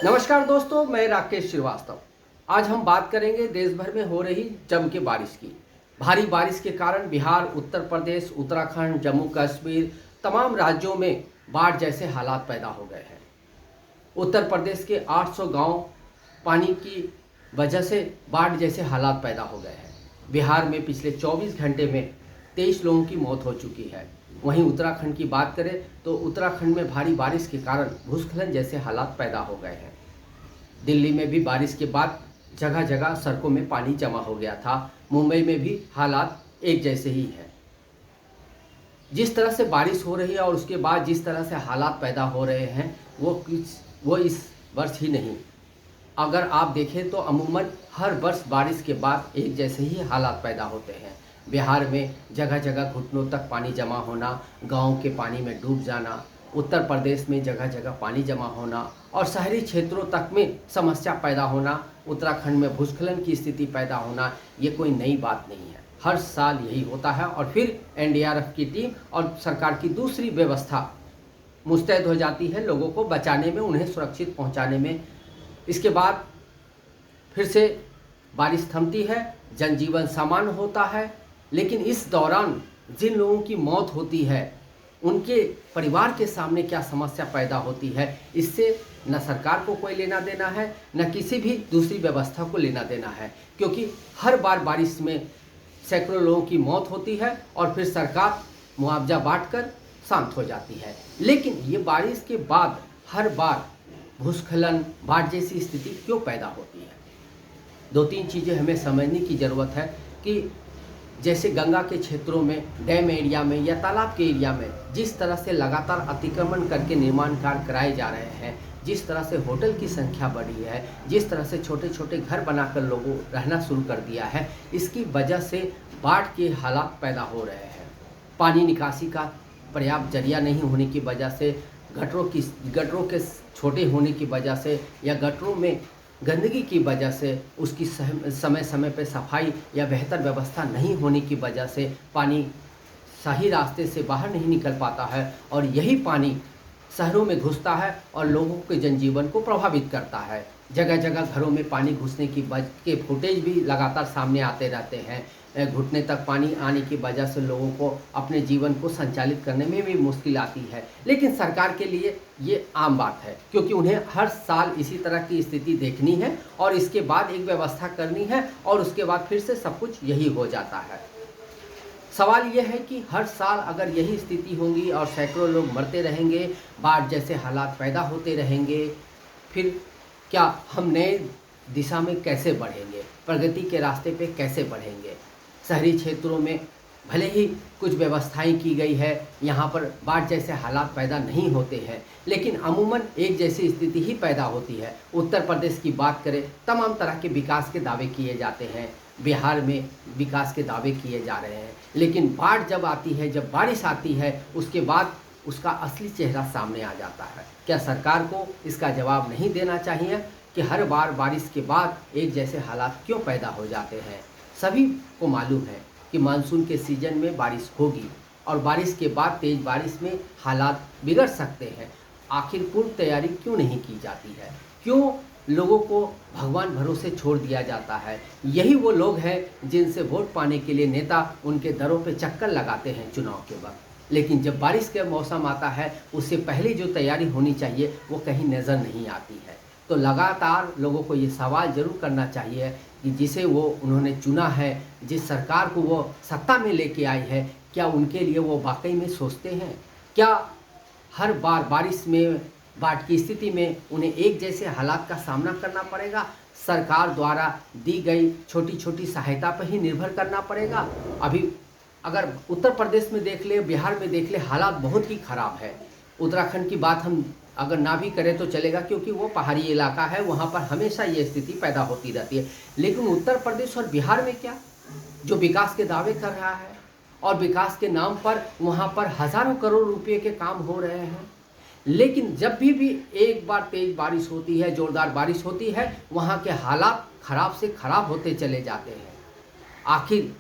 नमस्कार दोस्तों, मैं राकेश श्रीवास्तव। आज हम बात करेंगे देश भर में हो रही जम के बारिश की। भारी बारिश के कारण बिहार, उत्तर प्रदेश, उत्तराखंड, जम्मू कश्मीर तमाम राज्यों में बाढ़ जैसे हालात पैदा हो गए हैं। उत्तर प्रदेश के 800 गांव पानी की वजह से बाढ़ जैसे हालात पैदा हो गए हैं। बिहार में पिछले 24 घंटे में 23 लोगों की मौत हो चुकी है। वहीं उत्तराखंड की बात करें तो उत्तराखंड में भारी बारिश के कारण भूस्खलन जैसे हालात पैदा हो गए हैं। दिल्ली में भी बारिश के बाद जगह जगह सड़कों में पानी जमा हो गया था। मुंबई में भी हालात एक जैसे ही हैं। जिस तरह से बारिश हो रही है और उसके बाद जिस तरह से हालात पैदा हो रहे हैं वो इस वर्ष ही नहीं, अगर आप देखें तो अमूमन हर वर्ष बारिश के बाद एक जैसे ही हालात पैदा होते हैं। बिहार में जगह जगह घुटनों तक पानी जमा होना, गांव के पानी में डूब जाना, उत्तर प्रदेश में जगह जगह पानी जमा होना और शहरी क्षेत्रों तक में समस्या पैदा होना, उत्तराखंड में भूस्खलन की स्थिति पैदा होना, ये कोई नई बात नहीं है। हर साल यही होता है और फिर एनडीआरएफ की टीम और सरकार की दूसरी व्यवस्था मुस्तैद हो जाती है लोगों को बचाने में, उन्हें सुरक्षित पहुंचाने में। इसके बाद फिर से बारिश थमती है, जनजीवन सामान्य होता है। लेकिन इस दौरान जिन लोगों की मौत होती है उनके परिवार के सामने क्या समस्या पैदा होती है, इससे न सरकार को कोई लेना देना है, न किसी भी दूसरी व्यवस्था को लेना देना है। क्योंकि हर बार बारिश में सैकड़ों लोगों की मौत होती है और फिर सरकार मुआवजा बांटकर शांत हो जाती है। लेकिन ये बारिश के बाद हर बार भूस्खलन, बाढ़ जैसी स्थिति क्यों पैदा होती है? दो तीन चीज़ें हमें समझने की ज़रूरत है कि जैसे गंगा के क्षेत्रों में, डैम एरिया में या तालाब के एरिया में जिस तरह से लगातार अतिक्रमण करके निर्माण कार्य कराए जा रहे हैं, जिस तरह से होटल की संख्या बढ़ी है, जिस तरह से छोटे छोटे घर बनाकर लोगों रहना शुरू कर दिया है, इसकी वजह से बाढ़ के हालात पैदा हो रहे हैं। पानी निकासी का पर्याप्त जरिया नहीं होने की वजह से, गटरों के छोटे होने की वजह से या गटरों में गंदगी की वजह से, उसकी समय समय पर सफाई या बेहतर व्यवस्था नहीं होने की वजह से पानी सही रास्ते से बाहर नहीं निकल पाता है और यही पानी शहरों में घुसता है और लोगों के जनजीवन को प्रभावित करता है। जगह जगह घरों में पानी घुसने के फुटेज भी लगातार सामने आते रहते हैं। घुटने तक पानी आने की वजह से लोगों को अपने जीवन को संचालित करने में भी मुश्किल आती है। लेकिन सरकार के लिए ये आम बात है, क्योंकि उन्हें हर साल इसी तरह की स्थिति देखनी है और इसके बाद एक व्यवस्था करनी है और उसके बाद फिर से सब कुछ यही हो जाता है। सवाल यह है कि हर साल अगर यही स्थिति होगी और सैकड़ों लोग मरते रहेंगे, बाढ़ जैसे हालात पैदा होते रहेंगे, फिर क्या हम नए दिशा में कैसे बढ़ेंगे, प्रगति के रास्ते पे कैसे बढ़ेंगे? शहरी क्षेत्रों में भले ही कुछ व्यवस्थाएं की गई है, यहाँ पर बाढ़ जैसे हालात पैदा नहीं होते हैं, लेकिन अमूमन एक जैसी स्थिति ही पैदा होती है। उत्तर प्रदेश की बात करें, तमाम तरह के विकास के दावे किए जाते हैं, बिहार में विकास के दावे किए जा रहे हैं, लेकिन बाढ़ जब आती है, जब बारिश आती है, उसके बाद उसका असली चेहरा सामने आ जाता है। क्या सरकार को इसका जवाब नहीं देना चाहिए कि हर बार बारिश के बाद एक जैसे हालात क्यों पैदा हो जाते हैं? सभी को मालूम है कि मानसून के सीजन में बारिश होगी और बारिश के बाद तेज़ बारिश में हालात बिगड़ सकते हैं। आखिर पूर्व तैयारी क्यों नहीं की जाती है? क्यों लोगों को भगवान भरोसे छोड़ दिया जाता है? यही वो लोग हैं जिनसे वोट पाने के लिए नेता उनके दरों पे चक्कर लगाते हैं चुनाव के वक्त। लेकिन जब बारिश का मौसम आता है, उससे पहले जो तैयारी होनी चाहिए वो कहीं नज़र नहीं आती है। तो लगातार लोगों को ये सवाल ज़रूर करना चाहिए कि जिसे वो उन्होंने चुना है, जिस सरकार को वो सत्ता में लेके आई है, क्या उनके लिए वो वाकई में सोचते हैं? क्या हर बार बारिश में, बाढ़ की स्थिति में उन्हें एक जैसे हालात का सामना करना पड़ेगा? सरकार द्वारा दी गई छोटी छोटी सहायता पर ही निर्भर करना पड़ेगा? अभी अगर उत्तर प्रदेश में देख ले, बिहार में देख ले, हालात बहुत ही ख़राब है। उत्तराखंड की बात हम अगर ना भी करें तो चलेगा, क्योंकि वो पहाड़ी इलाका है, वहाँ पर हमेशा ये स्थिति पैदा होती रहती है। लेकिन उत्तर प्रदेश और बिहार में क्या, जो विकास के दावे कर रहा है और विकास के नाम पर वहाँ पर हज़ारों करोड़ रुपए के काम हो रहे हैं, लेकिन जब भी एक बार तेज़ बारिश होती है, ज़ोरदार बारिश होती है, वहाँ के हालात ख़राब से ख़राब होते चले जाते हैं। आखिर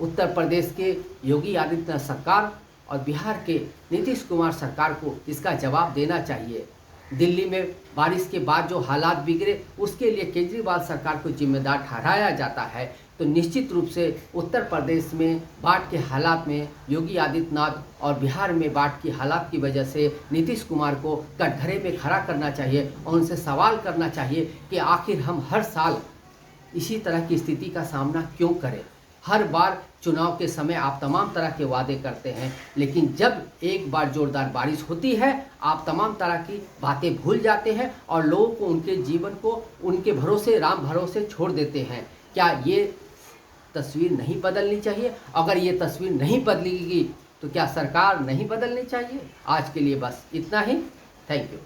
उत्तर प्रदेश के योगी आदित्यनाथ सरकार और बिहार के नीतीश कुमार सरकार को इसका जवाब देना चाहिए दिल्ली में बारिश के बाद जो हालात बिगड़े उसके लिए केजरीवाल सरकार को जिम्मेदार ठहराया जाता है, तो निश्चित रूप से उत्तर प्रदेश में बाढ़ के हालात में योगी आदित्यनाथ और बिहार में बाढ़ की हालात की वजह से नीतीश कुमार को कटघरे में खड़ा करना चाहिए और उनसे सवाल करना चाहिए कि आखिर हम हर साल इसी तरह की स्थिति का सामना क्यों करें। हर बार चुनाव के समय आप तमाम तरह के वादे करते हैं, लेकिन जब एक बार जोरदार बारिश होती है आप तमाम तरह की बातें भूल जाते हैं और लोगों को उनके जीवन को उनके भरोसे राम भरोसे छोड़ देते हैं। क्या ये तस्वीर नहीं बदलनी चाहिए? अगर ये तस्वीर नहीं बदलेगी तो क्या सरकार नहीं बदलनी चाहिए? आज के लिए बस इतना ही। Thank you.